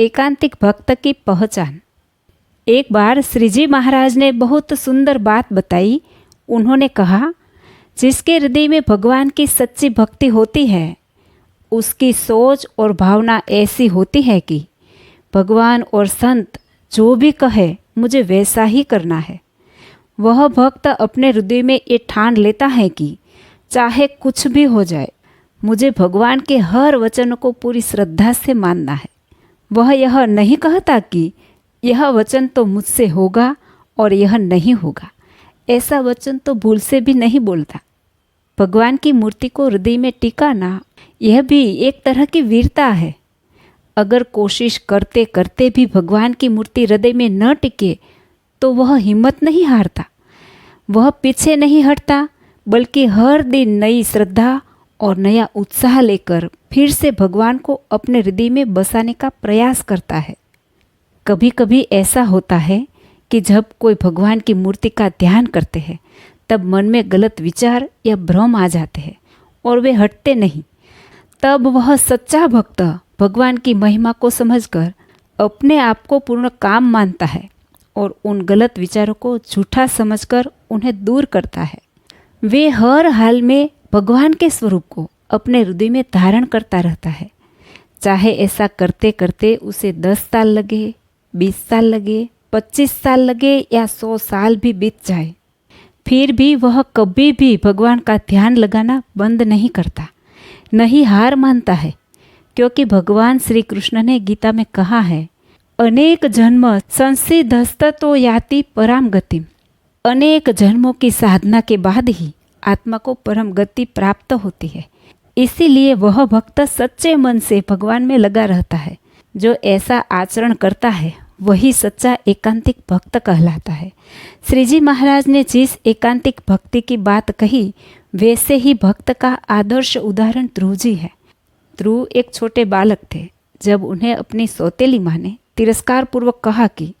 एकांतिक भक्त की पहचान। एक बार श्री जी महाराज ने बहुत सुंदर बात बताई। उन्होंने कहा, जिसके हृदय में भगवान की सच्ची भक्ति होती है उसकी सोच और भावना ऐसी होती है कि भगवान और संत जो भी कहे मुझे वैसा ही करना है। वह भक्त अपने हृदय में ये ठान लेता है कि चाहे कुछ भी हो जाए मुझे भगवान के हर वचन को पूरी श्रद्धा से मानना है। वह यह नहीं कहता कि यह वचन तो मुझसे होगा और यह नहीं होगा। ऐसा वचन तो भूल से भी नहीं बोलता। भगवान की मूर्ति को हृदय में टिकाना यह भी एक तरह की वीरता है। अगर कोशिश करते करते भी भगवान की मूर्ति हृदय में न टिके तो वह हिम्मत नहीं हारता, वह पीछे नहीं हटता, बल्कि हर दिन नई श्रद्धा और नया उत्साह लेकर फिर से भगवान को अपने हृदय में बसाने का प्रयास करता है। कभी कभी ऐसा होता है कि जब कोई भगवान की मूर्ति का ध्यान करते हैं तब मन में गलत विचार या भ्रम आ जाते हैं और वे हटते नहीं। तब वह सच्चा भक्त भगवान की महिमा को समझकर अपने आप को पूर्ण काम मानता है और उन गलत विचारों को झूठा समझकर उन्हें दूर करता है। वे हर हाल में भगवान के स्वरूप को अपने हृदय में धारण करता रहता है। चाहे ऐसा करते करते उसे 10 साल लगे, 20 साल लगे, 25 साल लगे या 100 साल भी बीत जाए, फिर भी वह कभी भी भगवान का ध्यान लगाना बंद नहीं करता, नहीं हार मानता है। क्योंकि भगवान श्री कृष्ण ने गीता में कहा है, अनेक जन्म संसिद्धस्तो याति परम गतिम। अनेक जन्मों की साधना के बाद ही आत्मा को परम गति प्राप्त होती है। इसीलिए वह भक्त सच्चे मन से भगवान में लगा रहता है। जो ऐसा आचरण करता है वही सच्चा एकांतिक भक्त कहलाता है। श्री जी महाराज ने जिस एकांतिक भक्ति की बात कही वैसे ही भक्त का आदर्श उदाहरण ध्रुव जी है। ध्रुव एक छोटे बालक थे। जब उन्हें अपनी सौतेली माँ ने तिरस्कार पूर्वक कहा कि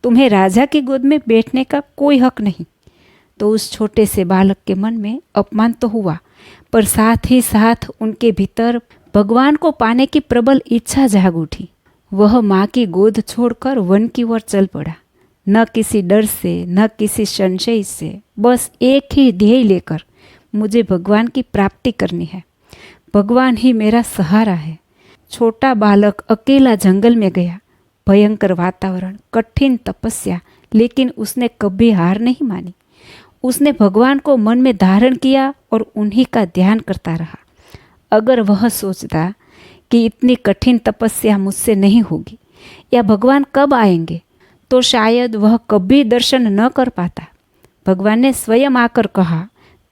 तुम्हें राजा की गोद में बैठने का कोई हक नहीं, तो उस छोटे से बालक के मन में अपमान तो हुआ, पर साथ ही साथ उनके भीतर भगवान को पाने की प्रबल इच्छा जाग उठी। वह माँ की गोद छोड़कर वन की ओर चल पड़ा, न किसी डर से न किसी संशय से, बस एक ही ध्येय लेकर, मुझे भगवान की प्राप्ति करनी है, भगवान ही मेरा सहारा है। छोटा बालक अकेला जंगल में गया। भयंकर वातावरण, कठिन तपस्या, लेकिन उसने कभी हार नहीं मानी। उसने भगवान को मन में धारण किया और उन्हीं का ध्यान करता रहा। अगर वह सोचता कि इतनी कठिन तपस्या मुझसे नहीं होगी या भगवान कब आएंगे, तो शायद वह कभी दर्शन न कर पाता। भगवान ने स्वयं आकर कहा,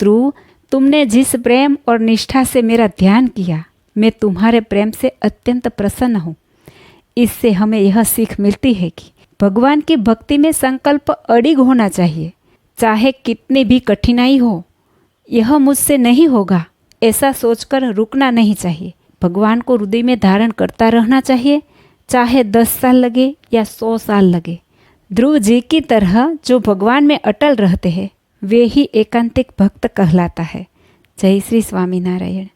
ध्रुव, तुमने जिस प्रेम और निष्ठा से मेरा ध्यान किया, मैं तुम्हारे प्रेम से अत्यंत प्रसन्न हूँ। इससे हमें यह सीख मिलती है कि भगवान की भक्ति में संकल्प अडिग होना चाहिए। चाहे कितनी भी कठिनाई हो, यह मुझसे नहीं होगा ऐसा सोचकर रुकना नहीं चाहिए। भगवान को हृदय में धारण करता रहना चाहिए, चाहे 10 साल लगे या 100 साल लगे। ध्रुव जी की तरह जो भगवान में अटल रहते हैं वे ही एकांतिक भक्त कहलाता है। जय श्री स्वामीनारायण।